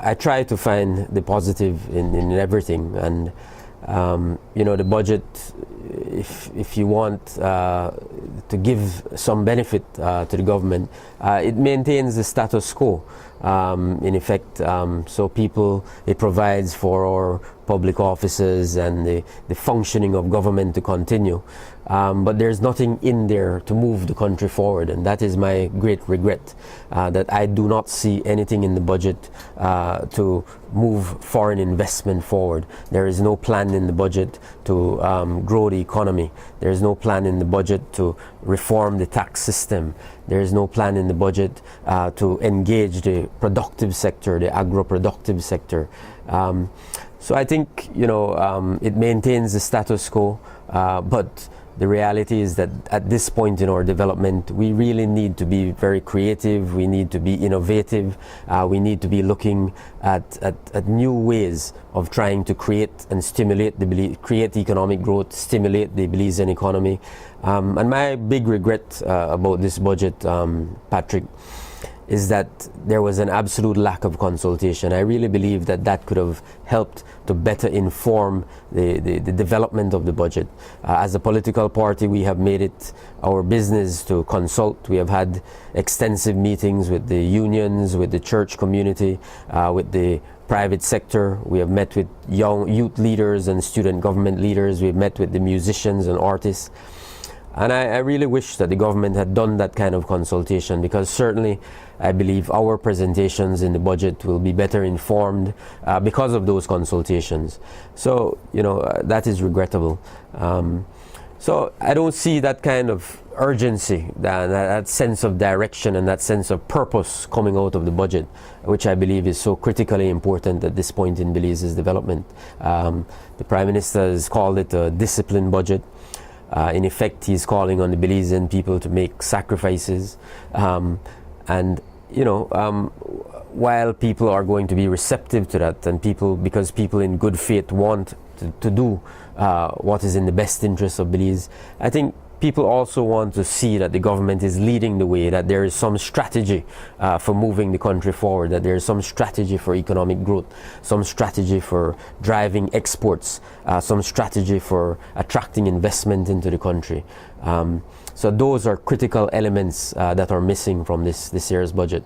I try to find the positive in everything, and the budget, if you want to give some benefit to the government, it maintains the status quo, in effect. So it provides for our public offices and the functioning of government to continue. But there's nothing in there to move the country forward, and that is my great regret, that I do not see anything in the budget to move foreign investment forward. There is no plan in the budget to grow the economy. There is no plan in the budget to reform the tax system. There is no plan in the budget to engage the productive sector, the agro-productive sector. So I think it maintains the status quo, but the reality is that at this point in our development, we really need to be very creative. We need to be innovative. We need to be looking at new ways of trying to create and create economic growth, stimulate the Belizean economy. And my big regret about this budget, Patrick, is that there was an absolute lack of consultation. I really believe that could have helped to better inform the development of the budget. As a political party, we have made it our business to consult. We have had extensive meetings with the unions, with the church community, with the private sector. We have met with young youth leaders and student government leaders. We've met with the musicians and artists. And I really wish that the government had done that kind of consultation, because certainly I believe our presentations in the budget will be better informed because of those consultations. So, that is regrettable. So I don't see that kind of urgency, that sense of direction and that sense of purpose coming out of the budget, which I believe is so critically important at this point in Belize's development. The Prime Minister has called it a disciplined budget. In effect, he's calling on the Belizean people to make sacrifices. While people are going to be receptive to that, and because people in good faith want to do what is in the best interest of Belize, I think people also want to see that the government is leading the way, that there is some strategy for moving the country forward, that there is some strategy for economic growth, some strategy for driving exports, some strategy for attracting investment into the country. So those are critical elements that are missing from this year's budget.